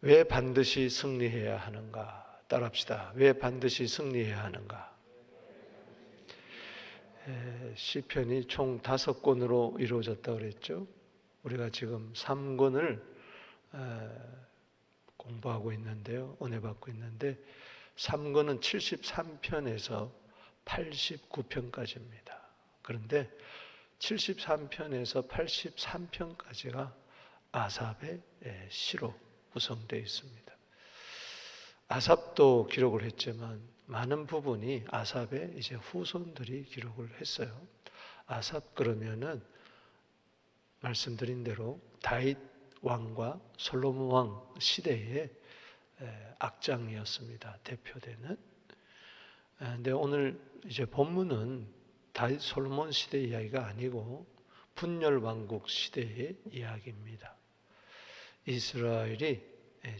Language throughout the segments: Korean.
왜 반드시 승리해야 하는가? 따라합시다. 왜 반드시 승리해야 하는가? 시편이 총 5권으로 이루어졌다고 그랬죠. 우리가 지금 3권을 공부하고 있는데요. 은혜 받고 있는데 3권은 73편에서 89편까지입니다. 그런데 73편에서 83편까지가 아삽의 시로 구성되어 있습니다. 아삽도 기록을 했지만 많은 부분이 아삽의 이제 후손들이 기록을 했어요. 아삽 그러면은 말씀드린 대로 다윗 왕과 솔로몬 왕 시대의 악장이었습니다. 대표되는. 근데 오늘 이제 본문은 다윗 솔로몬 시대 이야기가 아니고 분열 왕국 시대의 이야기입니다. 이스라엘이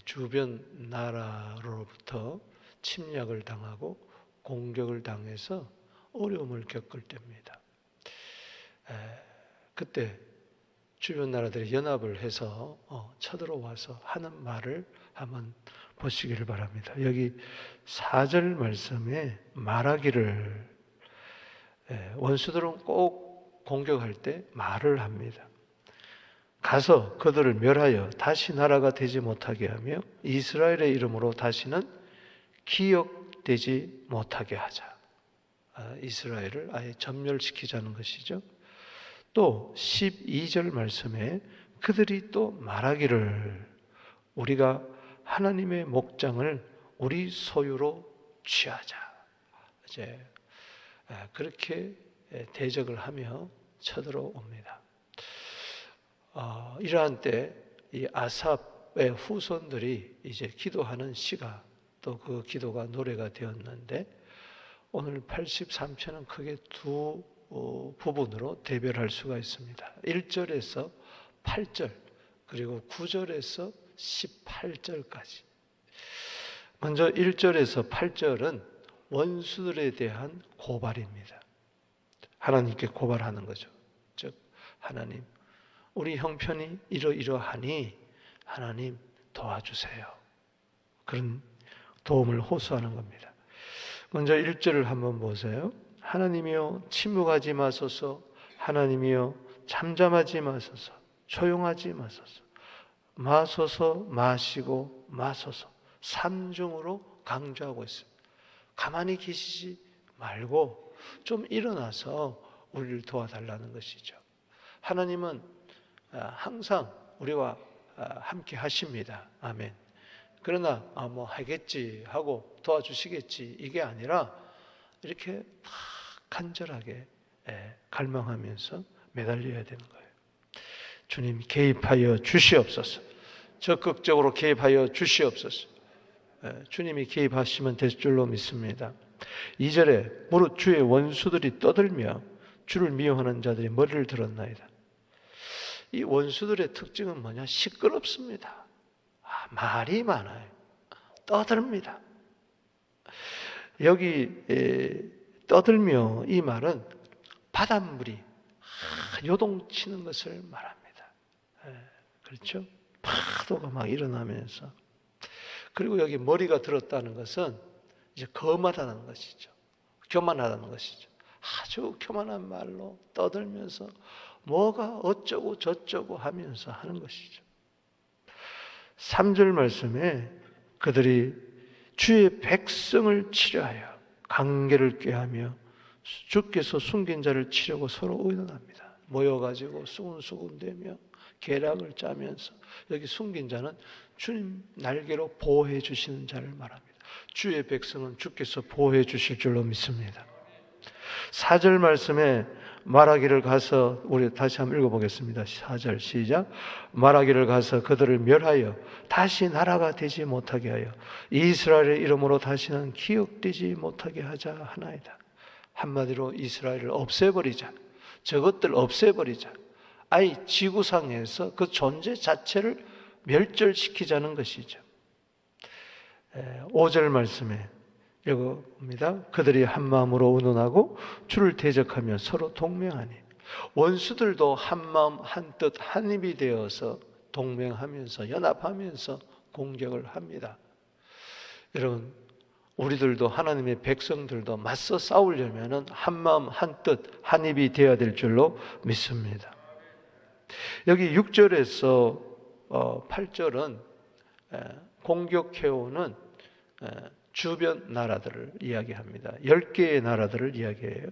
주변 나라로부터 침략을 당하고 공격을 당해서 어려움을 겪을 때입니다. 그때 주변 나라들이 연합을 해서 쳐들어와서 하는 말을 한번 보시기를 바랍니다. 여기 4절 말씀에 말하기를, 원수들은 꼭 공격할 때 말을 합니다. 가서 그들을 멸하여 다시 나라가 되지 못하게 하며 이스라엘의 이름으로 다시는 기억되지 못하게 하자. 이스라엘을 아예 전멸시키자는 것이죠. 또 12절 말씀에 그들이 또 말하기를, 우리가 하나님의 목장을 우리 소유로 취하자. 이제 그렇게 대적을 하며 쳐들어옵니다. 이러한 때 이 아삽의 후손들이 이제 기도하는 시가 또 그 기도가 노래가 되었는데, 오늘 83편은 크게 두 부분으로 대별할 수가 있습니다. 1절에서 8절 그리고 9절에서 18절까지. 먼저 1절에서 8절은 원수들에 대한 고발입니다. 하나님께 고발하는 거죠. 즉 하나님, 우리 형편이 이러이러하니 하나님 도와주세요. 그런 도움을 호소하는 겁니다. 먼저 1절을 한번 보세요. 하나님이여 침묵하지 마소서, 하나님이여 잠잠하지 마소서, 조용하지 마소서, 마소서, 마시고 마소서. 3중으로 강조하고 있습니다. 가만히 계시지 말고 좀 일어나서 우리를 도와달라는 것이죠. 하나님은 항상 우리와 함께 하십니다. 아멘. 그러나 뭐 하겠지 하고 도와주시겠지 이게 아니라 이렇게 간절하게 갈망하면서 매달려야 되는 거예요. 주님 개입하여 주시옵소서. 적극적으로 개입하여 주시옵소서. 주님이 개입하시면 될 줄로 믿습니다. 2절에 무릇 주의 원수들이 떠들며 주를 미워하는 자들이 머리를 들었나이다. 이 원수들의 특징은 뭐냐? 시끄럽습니다. 말이 많아요. 떠듭니다. 여기 떠들며 이 말은 바닷물이 요동치는 것을 말합니다. 그렇죠? 파도가 막 일어나면서. 그리고 여기 머리가 들었다는 것은 이제 거만하다는 것이죠. 교만하다는 것이죠. 아주 교만한 말로 떠들면서 뭐가 어쩌고 저쩌고 하면서 하는 것이죠. 3절 말씀에 그들이 주의 백성을 치려하여 관계를 꾀하며 주께서 숨긴 자를 치려고 서로 의논합니다. 모여가지고 수군수군대며 계략을 짜면서, 여기 숨긴 자는 주님 날개로 보호해 주시는 자를 말합니다. 주의 백성은 주께서 보호해 주실 줄로 믿습니다. 4절 말씀에 말하기를 가서, 우리 다시 한번 읽어보겠습니다. 4절 시작. 말하기를 가서 그들을 멸하여 다시 나라가 되지 못하게 하여 이스라엘의 이름으로 다시는 기억되지 못하게 하자 하나이다. 한마디로 이스라엘을 없애버리자. 저것들 없애버리자. 아예 지구상에서 그 존재 자체를 멸절시키자는 것이죠. 5절 말씀에 읽어봅니다. 그들이 한 마음으로 의논하고 주를 대적하며 서로 동맹하니. 원수들도 한 마음 한 뜻 한 입이 되어서 동맹하면서 연합하면서 공격을 합니다. 여러분, 우리들도 하나님의 백성들도 맞서 싸우려면 한마음 한뜻 한 입이 되어야 될 줄로 믿습니다. 여기 6절에서 8절은 공격해오는 주변 나라들을 이야기합니다. 10개의 나라들을 이야기해요.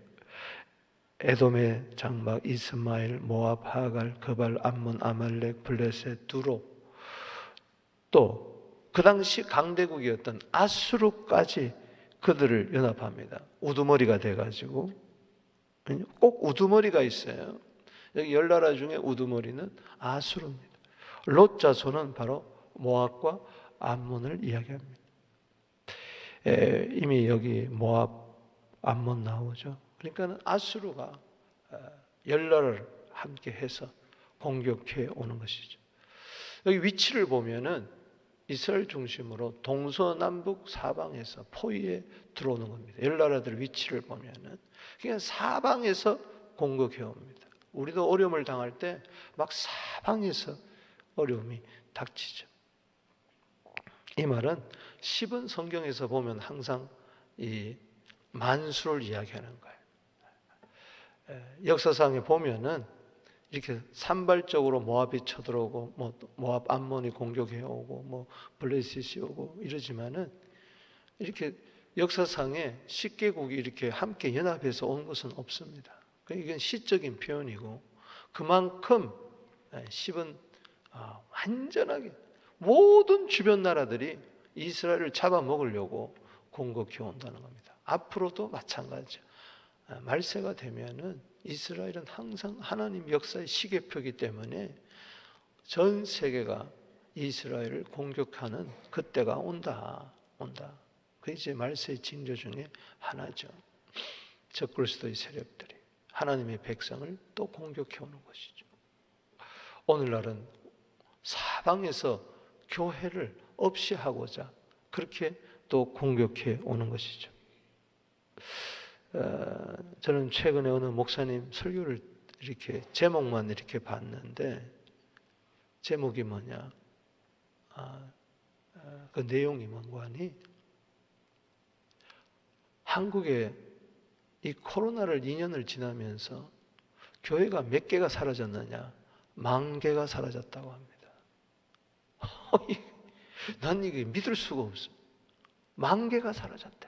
에돔의 장막, 이스마엘, 모압, 하갈, 그발, 암몬, 아말렉, 블레셋, 두로, 또 그 당시 강대국이었던 아수르까지 그들을 연합합니다. 우두머리가 돼가지고, 꼭 우두머리가 있어요. 여기 10나라 중에 우두머리는 아수르입니다. 롯 자손은 바로 모압과 암몬을 이야기합니다. 이미 여기 모압, 암몬 나오죠. 그러니까 아수르가 10나라를 함께 해서 공격해 오는 것이죠. 여기 위치를 보면은 이스라엘 중심으로 동서남북 사방에서 포위에 들어오는 겁니다. 10나라들 위치를 보면은 그냥 사방에서 공격해 옵니다. 우리도 어려움을 당할 때 막 사방에서 어려움이 닥치죠. 이 말은 10은 성경에서 보면 항상 이 만수를 이야기하는 거예요. 역사상에 보면은 이렇게 산발적으로 모압이 쳐들어오고, 모압 암몬이 공격해 오고, 블레셋이 오고 이러지만은 이렇게 역사상에 10개국이 이렇게 함께 연합해서 온 것은 없습니다. 이건 시적인 표현이고, 그만큼 10은 완전하게 모든 주변 나라들이 이스라엘을 잡아먹으려고 공격해 온다는 겁니다. 앞으로도 마찬가지죠. 말세가 되면은 이스라엘은 항상 하나님 역사의 시계표이기 때문에 전 세계가 이스라엘을 공격하는 그때가 온다. 그게 이제 말세의 징조 중에 하나죠. 적그리스도의 세력들이 하나님의 백성을 또 공격해 오는 것이죠. 오늘날은 사방에서 교회를 없이 하고자 그렇게 또 공격해 오는 것이죠. 저는 최근에 어느 목사님 설교를 이렇게 제목만 이렇게 봤는데, 제목이 뭐냐, 그 내용이 뭔가 하니, 한국에 이 코로나를 2년을 지나면서 교회가 몇 개가 사라졌느냐, 10,000개가 사라졌다고 합니다. 난 이게 믿을 수가 없어. 10,000개가 사라졌대.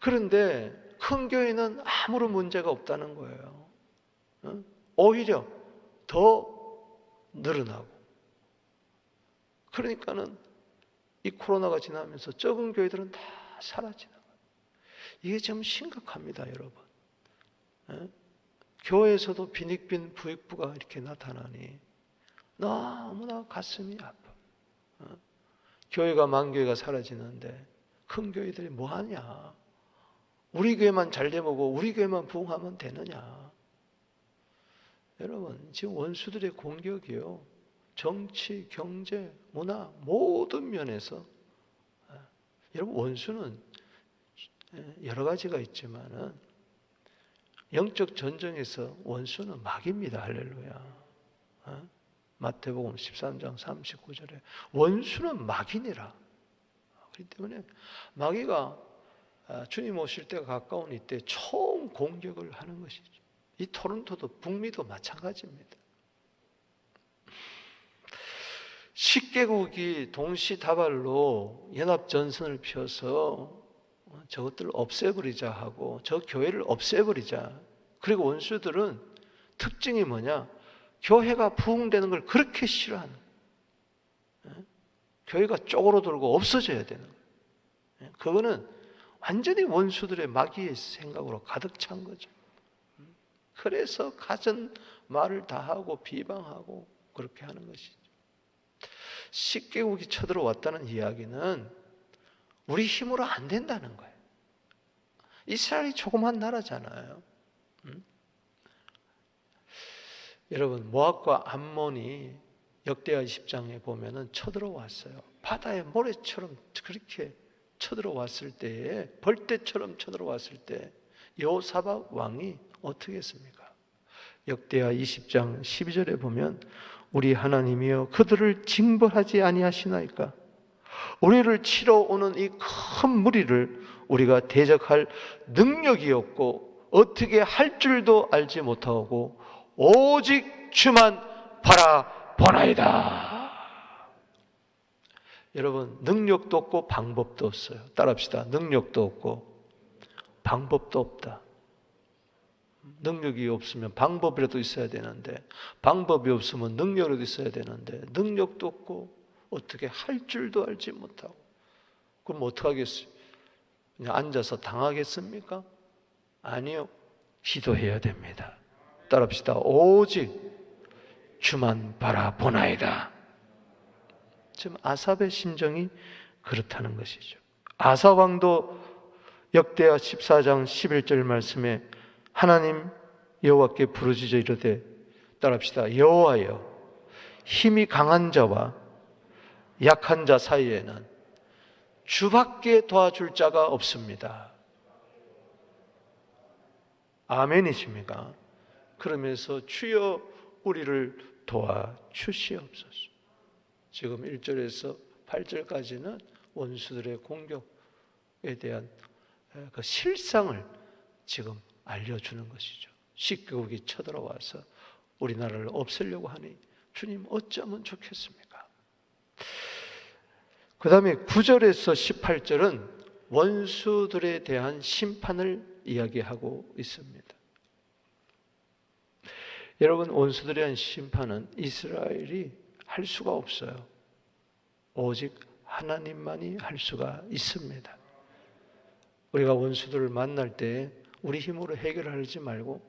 그런데 큰 교회는 아무런 문제가 없다는 거예요. 오히려 더 늘어나고. 그러니까는 이 코로나가 지나면서 적은 교회들은 다 사라지는 거예요. 이게 좀 심각합니다, 여러분. 교회에서도 빈익빈 부익부가 이렇게 나타나니 너무나 가슴이 아파. 교회가 10,000교회가 사라지는데 큰 교회들이 뭐 하냐? 우리 교회만 잘 되고 우리 교회만 부흥하면 되느냐? 여러분, 지금 원수들의 공격이요, 정치, 경제, 문화 모든 면에서, 여러분, 원수는 여러 가지가 있지만은 영적 전쟁에서 원수는 마귀입니다. 할렐루야. 마태복음 13장 39절에 원수는 마귀니라. 그렇기 때문에 마귀가 주님 오실 때가 가까운 이때 처음 공격을 하는 것이죠. 이 토론토도 북미도 마찬가지입니다. 10개국이 동시다발로 연합전선을 펴서 저것들을 없애버리자 하고 저 교회를 없애버리자. 그리고 원수들은 특징이 뭐냐? 교회가 부흥되는 걸 그렇게 싫어하는 거예요. 교회가 쪼그러들고 없어져야 되는 거예요. 그거는 완전히 원수들의 마귀의 생각으로 가득 찬 거죠. 그래서 갖은 말을 다 하고 비방하고 그렇게 하는 것이죠. 10개국이 쳐들어왔다는 이야기는 우리 힘으로 안 된다는 거예요. 이스라엘이 조그만 나라잖아요. 여러분, 모압과 암몬이 역대하 20장에 보면은 쳐들어왔어요. 바다의 모래처럼 그렇게 쳐들어왔을 때에, 벌떼처럼 쳐들어왔을 때 여호사밧 왕이 어떻게 했습니까? 역대하 20장 12절에 보면 우리 하나님이여 그들을 징벌하지 아니하시나이까? 우리를 치러 오는 이 큰 무리를 우리가 대적할 능력이 없고 어떻게 할 줄도 알지 못하고 오직 주만 바라보나이다. 여러분, 능력도 없고 방법도 없어요. 따라합시다. 능력도 없고 방법도 없다. 능력이 없으면 방법이라도 있어야 되는데, 방법이 없으면 능력이라도 있어야 되는데, 능력도 없고 어떻게 할 줄도 알지 못하고, 그럼 어떡하겠어요? 그냥 앉아서 당하겠습니까? 아니요. 기도해야 됩니다. 따라합시다. 오직 주만 바라보나이다. 지금 아삽의 심정이 그렇다는 것이죠. 아삽 왕도 역대하 14장 11절 말씀에 하나님 여호와께 부르짖어 이르되, 따라합시다. 여호와여, 힘이 강한 자와 약한 자 사이에는 주밖에 도와줄 자가 없습니다. 아멘이십니까? 그러면서 주여 우리를 도와주시옵소서. 지금 1절에서 8절까지는 원수들의 공격에 대한 그 실상을 지금 알려주는 것이죠. 식국이 쳐들어와서 우리나라를 없애려고 하니 주님 어쩌면 좋겠습니까? 그 다음에 9절에서 18절은 원수들에 대한 심판을 이야기하고 있습니다. 여러분, 원수들에 대한 심판은 이스라엘이 할 수가 없어요. 오직 하나님만이 할 수가 있습니다. 우리가 원수들을 만날 때 우리 힘으로 해결하지 말고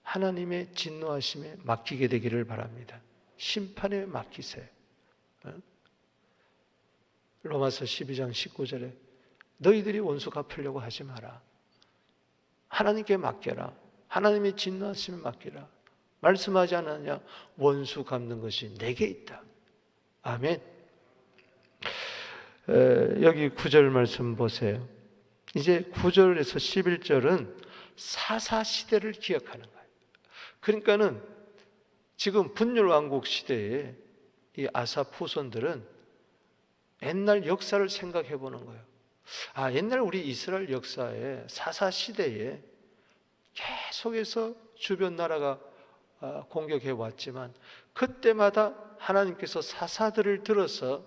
하나님의 진노하심에 맡기게 되기를 바랍니다. 심판에 맡기세요. 로마서 12장 19절에 너희들이 원수 갚으려고 하지 마라. 하나님께 맡겨라. 하나님의 진노하심에 맡기라. 말씀하지 않았냐? 원수 갚는 것이 내게 있다. 아멘. 여기 9절 말씀 보세요. 이제 9절에서 11절은 사사시대를 기억하는 거예요. 그러니까는 지금 분열왕국 시대에 이 아삽 후손들은 옛날 역사를 생각해 보는 거예요. 아, 옛날 우리 이스라엘 역사에 사사시대에 계속해서 주변 나라가 공격해 왔지만 그때마다 하나님께서 사사들을 들어서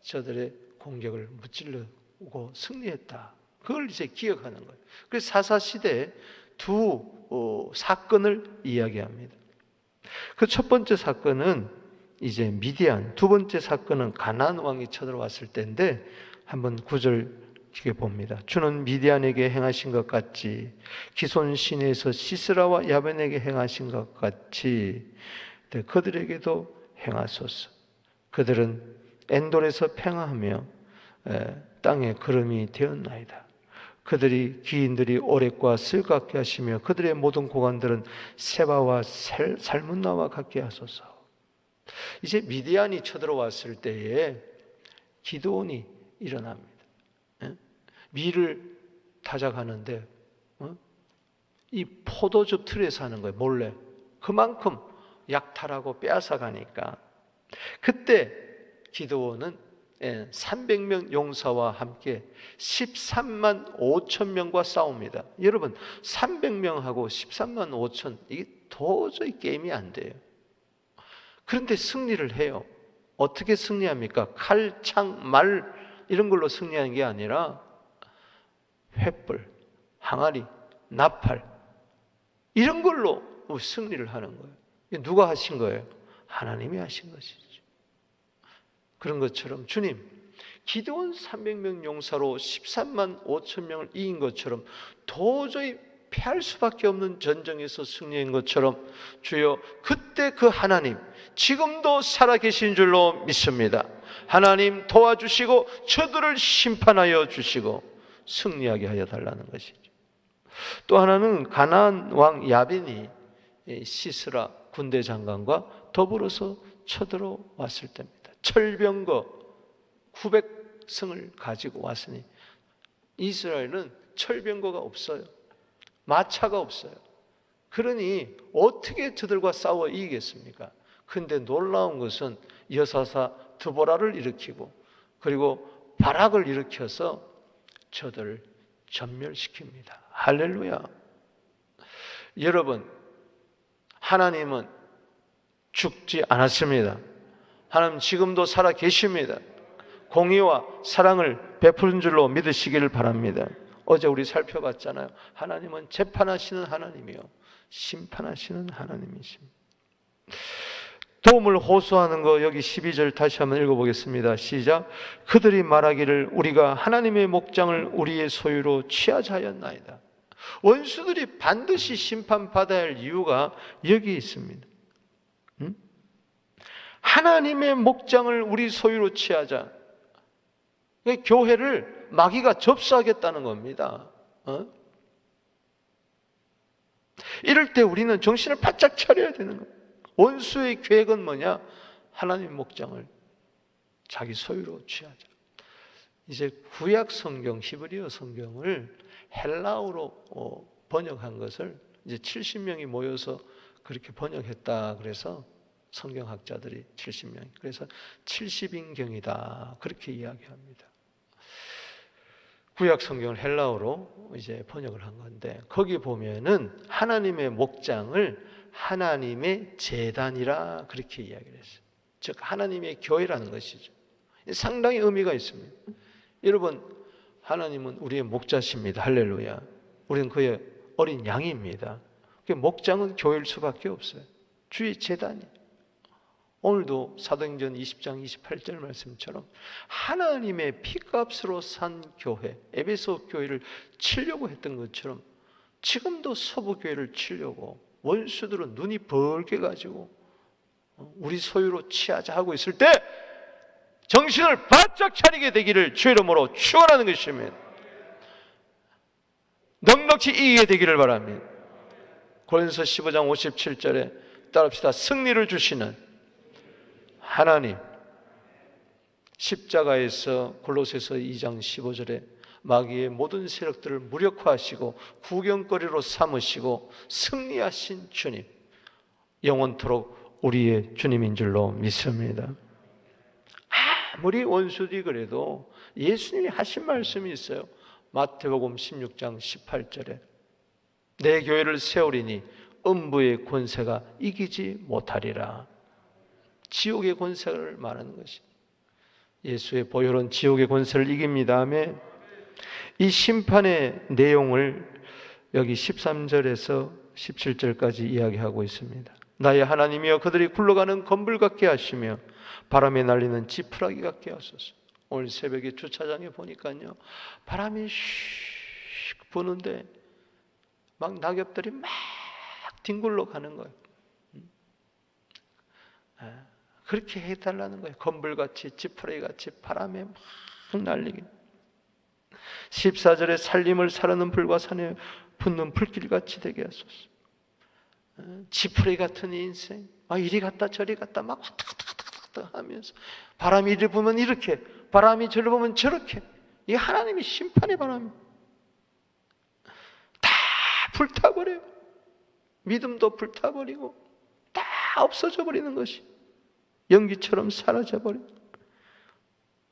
저들의 공격을 무찔러고 승리했다. 그걸 이제 기억하는 거예요. 그래서 사사시대에 두 사건을 이야기합니다. 그 첫 번째 사건은 이제 미디안, 두 번째 사건은 가나안 왕이 쳐들어왔을 때인데 한번 9절 이렇게 봅니다. 주는 미디안에게 행하신 것 같이 기손 시내에서 시스라와 야벤에게 행하신 것 같이 그들에게도 행하소서. 그들은 엔돌에서 팽하하며 땅에 거름이 되었나이다. 그들이 기인들이 오렉과 쓸 같게 하시며 그들의 모든 고관들은 세바와 살문나와 같게 하소서. 이제 미디안이 쳐들어왔을 때에 기드온이 일어납니다. 밀을 타작하는데 이 포도즙 틀에서 하는 거예요. 몰래. 그만큼 약탈하고 빼앗아가니까 그때 기드온은 300명 용사와 함께 13만 5천 명과 싸웁니다. 여러분, 300명하고 13만 5천, 이게 도저히 게임이 안 돼요. 그런데 승리를 해요. 어떻게 승리합니까? 칼, 창, 말 이런 걸로 승리하는 게 아니라 횃불, 항아리, 나팔 이런 걸로 승리를 하는 거예요. 누가 하신 거예요? 하나님이 하신 것이죠. 그런 것처럼 주님, 기드온 300명 용사로 13만 5천 명을 이긴 것처럼 도저히 패할 수밖에 없는 전쟁에서 승리한 것처럼 주여, 그때 그 하나님 지금도 살아계신 줄로 믿습니다. 하나님 도와주시고 저들을 심판하여 주시고 승리하게 하여 달라는 것이죠. 또 하나는 가나안 왕 야벤이 시스라 군대 장관과 더불어서 쳐들어왔을 때입니다. 철병거 900승을 가지고 왔으니 이스라엘은 철병거가 없어요. 마차가 없어요. 그러니 어떻게 저들과 싸워 이기겠습니까? 그런데 놀라운 것은 여사사 드보라를 일으키고 그리고 바락을 일으켜서 저들을 전멸시킵니다. 할렐루야. 여러분, 하나님은 죽지 않았습니다. 하나님 지금도 살아 계십니다. 공의와 사랑을 베푸는 줄로 믿으시기를 바랍니다. 어제 우리 살펴봤잖아요. 하나님은 재판하시는 하나님이요, 심판하시는 하나님이십니다. 도움을 호소하는 거 여기 12절 다시 한번 읽어보겠습니다. 시작. 그들이 말하기를 우리가 하나님의 목장을 우리의 소유로 취하자 하였나이다. 원수들이 반드시 심판받아야 할 이유가 여기 있습니다. 하나님의 목장을 우리 소유로 취하자. 교회를 마귀가 접수하겠다는 겁니다. 이럴 때 우리는 정신을 바짝 차려야 되는 거예요. 원수의 계획은 뭐냐? 하나님의 목장을 자기 소유로 취하자. 이제 구약 성경, 히브리어 성경을 헬라어로 번역한 것을 이제 70명이 모여서 그렇게 번역했다. 그래서 성경학자들이 70명, 그래서 70인경이다 그렇게 이야기합니다. 구약 성경을 헬라어로 이제 번역을 한 건데, 거기 보면은 하나님의 목장을 하나님의 제단이라 그렇게 이야기를 했어요. 즉 하나님의 교회라는 것이죠. 상당히 의미가 있습니다. 여러분, 하나님은 우리의 목자십니다. 할렐루야. 우리는 그의 어린 양입니다. 목장은 교회일 수밖에 없어요. 주의 제단이. 오늘도 사도행전 20장 28절 말씀처럼 하나님의 피값으로 산 교회, 에베소 교회를 치려고 했던 것처럼 지금도 서부 교회를 치려고 원수들은 눈이 벌게 가지고 우리 소유로 취하자 하고 있을 때 정신을 바짝 차리게 되기를 주의 이름으로 축원하는 것입니다. 넉넉히 이기게 되기를 바랍니다. 고린도서 15장 57절에 따릅시다. 승리를 주시는 하나님. 십자가에서 골로새서 2장 15절에 마귀의 모든 세력들을 무력화하시고 구경거리로 삼으시고 승리하신 주님, 영원토록 우리의 주님인 줄로 믿습니다. 아무리 원수들이 그래도 예수님이 하신 말씀이 있어요. 마태복음 16장 18절에 내 교회를 세우리니 음부의 권세가 이기지 못하리라. 지옥의 권세를 말하는 것이, 예수의 보혈은 지옥의 권세를 이깁니다. 아멘. 이 심판의 내용을 여기 13절에서 17절까지 이야기하고 있습니다. 나의 하나님이여 그들이 굴러가는 건불 같게 하시며 바람에 날리는 지푸라기 같게 하소서. 오늘 새벽에 주차장에 보니까요, 바람이 슉 부는데 막 낙엽들이 막 뒹굴러 가는 거예요. 그렇게 해달라는 거예요. 건불같이 지푸라기같이 바람에 막 날리게. 14절에 살림을 사르는 불과 산에 붙는 불길같이 되게 하소서. 지푸라기 같은 인생, 이리 갔다 저리 갔다 막 왔다 갔다 하면서 바람이 이리 보면 이렇게, 바람이 저리 보면 저렇게. 이 하나님의 심판의 바람이 다 불타버려요. 믿음도 불타버리고 다 없어져 버리는 것이 연기처럼 사라져버려요.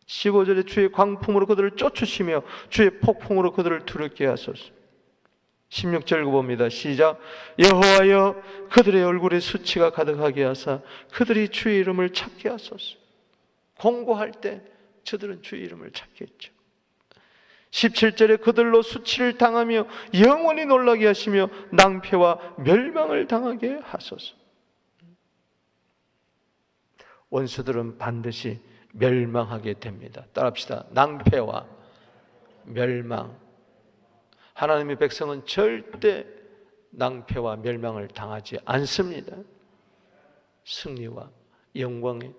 15절에 주의 광풍으로 그들을 쫓으시며 주의 폭풍으로 그들을 두렵게 하소서. 16절 봅니다. 시작. 여호와여 그들의 얼굴에 수치가 가득하게 하사 그들이 주의 이름을 찾게 하소서. 공고할 때 저들은 주의 이름을 찾겠죠. 17절에 그들로 수치를 당하며 영원히 놀라게 하시며 낭패와 멸망을 당하게 하소서. 원수들은 반드시 멸망하게 됩니다. 따라합시다. 낭패와 멸망. 하나님의 백성은 절대 낭패와 멸망을 당하지 않습니다. 승리와 영광의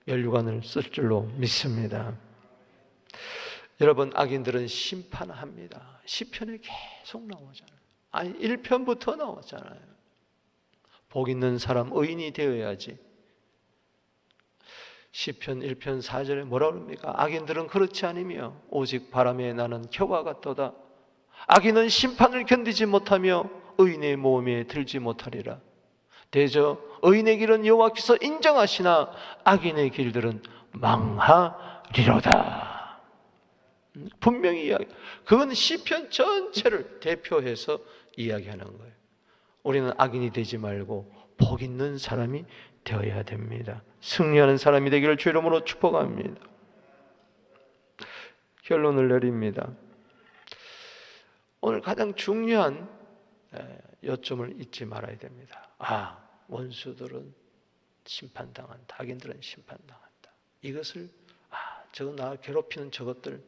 면류관을 쓸 줄로 믿습니다. 여러분, 악인들은 심판합니다. 시편에 계속 나오잖아요. 아니 1편부터 나오잖아요. 복 있는 사람 의인이 되어야지. 시편 1편 4절에 뭐라 그럽니까? 악인들은 그렇지 않으며 오직 바람에 나는 겨와 같도다. 악인은 심판을 견디지 못하며 의인의 모험에 들지 못하리라. 대저 의인의 길은 여호와께서 인정하시나 악인의 길들은 망하리로다. 분명히 이야기. 그건 시편 전체를 대표해서 이야기하는 거예요. 우리는 악인이 되지 말고 복 있는 사람이 되어야 됩니다. 승리하는 사람이 되기를 주 이름으로 축복합니다. 결론을 내립니다. 오늘 가장 중요한 요점을 잊지 말아야 됩니다. 원수들은 심판당한다. 악인들은 심판당한다. 이것을 저거 나 괴롭히는 저것들,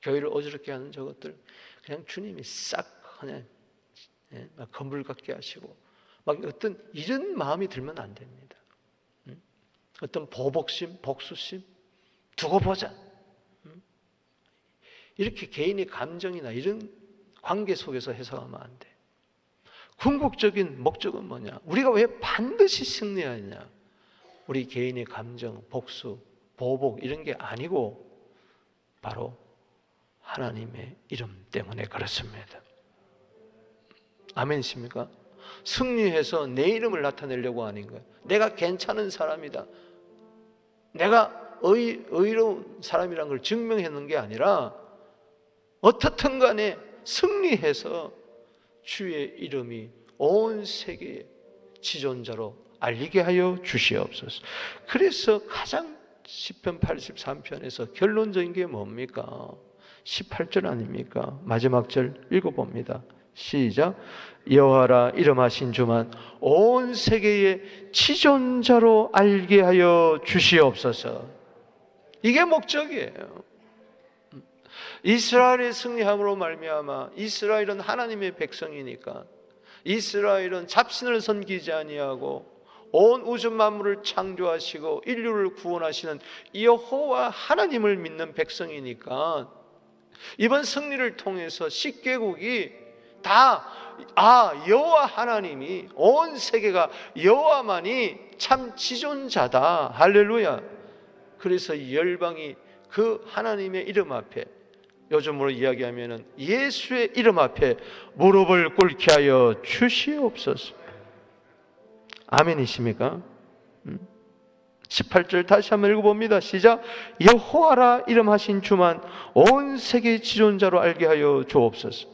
교회를 어지럽게 하는 저것들, 그냥 주님이 싹 그냥 막 건물 같게 하시고 막 어떤 이런 마음이 들면 안 됩니다. 어떤 보복심, 복수심, 두고 보자. 이렇게 개인의 감정이나 이런 관계 속에서 해석하면 안 돼. 궁극적인 목적은 뭐냐? 우리가 왜 반드시 승리하느냐? 우리 개인의 감정, 복수, 보복 이런 게 아니고 바로 하나님의 이름 때문에 그렇습니다. 아멘이십니까? 승리해서 내 이름을 나타내려고 하는 거예요. 내가 괜찮은 사람이다. 내가 의로운 사람이라는 걸 증명하는 게 아니라 어떻든 간에 승리해서 주의 이름이 온 세계에 지존자로 알리게 하여 주시옵소서. 그래서 가장 시편 83편에서 결론적인 게 뭡니까? 18절 아닙니까? 마지막 절 읽어봅니다. 시작. 여호와라 이름하신 주만 온 세계의 지존자로 알게 하여 주시옵소서. 이게 목적이에요. 이스라엘의 승리함으로 말미암아 이스라엘은 하나님의 백성이니까 이스라엘은 잡신을 섬기지 아니하고 온 우주 만물을 창조하시고 인류를 구원하시는 여호와 하나님을 믿는 백성이니까 이번 승리를 통해서 10개국이 다 여호와 하나님이 온 세계가 여호와만이 참 지존자다. 할렐루야. 그래서 이 열방이 그 하나님의 이름 앞에, 요즘으로 이야기하면 예수의 이름 앞에 무릎을 꿇게 하여 주시옵소서. 아멘이십니까? 18절 다시 한번 읽어봅니다. 시작. 여호와라 이름하신 주만 온 세계의 지존자로 알게 하여 주옵소서.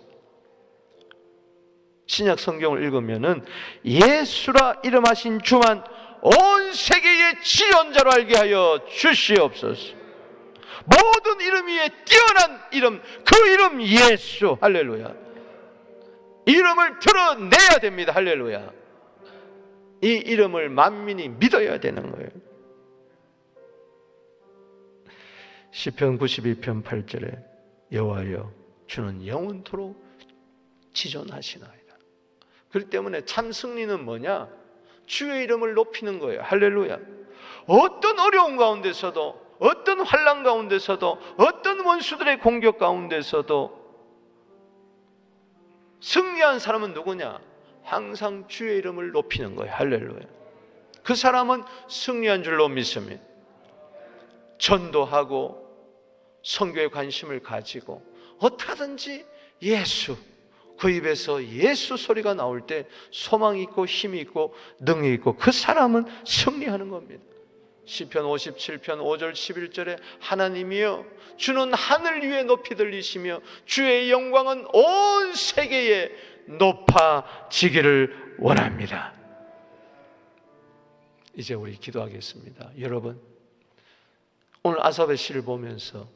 신약 성경을 읽으면은 예수라 이름하신 주만 온 세계의 지존자로 알게 하여 주시옵소서. 모든 이름 위에 뛰어난 이름, 그 이름 예수. 할렐루야. 이름을 드러내야 됩니다. 할렐루야. 이 이름을 만민이 믿어야 되는 거예요. 시편 92편 8절에 여호와여 주는 영원토록 지존하시나이다. 그렇기 때문에 참 승리는 뭐냐? 주의 이름을 높이는 거예요. 할렐루야. 어떤 어려움 가운데서도, 어떤 환난 가운데서도, 어떤 원수들의 공격 가운데서도 승리한 사람은 누구냐? 항상 주의 이름을 높이는 거예요. 할렐루야. 그 사람은 승리한 줄로 믿습니다. 전도하고 선교에 관심을 가지고 어떻게든지 예수, 그 입에서 예수 소리가 나올 때 소망이 있고 힘이 있고 능력이 있고 그 사람은 승리하는 겁니다. 시편 57편 5절 11절에 하나님이여 주는 하늘 위에 높이 들리시며 주의 영광은 온 세계에 높아지기를 원합니다. 이제 우리 기도하겠습니다. 여러분, 오늘 아삽의 시를 보면서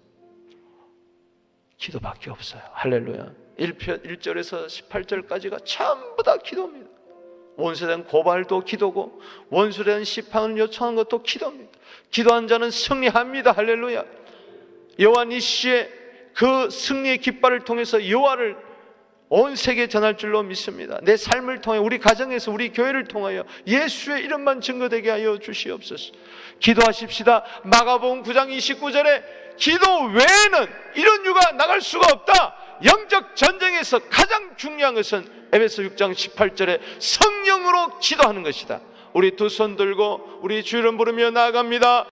기도밖에 없어요. 할렐루야. 1절에서 18절까지가 전부 다 기도입니다. 원수에 대한 고발도 기도고 원수에 대한 시판을 요청하는 것도 기도입니다. 기도한 자는 승리합니다. 할렐루야. 여호와 니시의 그 승리의 깃발을 통해서 여호와를 온 세계에 전할 줄로 믿습니다. 내 삶을 통해 우리 가정에서 우리 교회를 통하여 예수의 이름만 증거되게 하여 주시옵소서. 기도하십시다. 마가복음 9장 29절에 기도 외에는 이런 유가 나갈 수가 없다. 영적 전쟁에서 가장 중요한 것은 에베소 6장 18절에 성령으로 기도하는 것이다. 우리 두 손 들고 우리 주 이름 부르며 나아갑니다.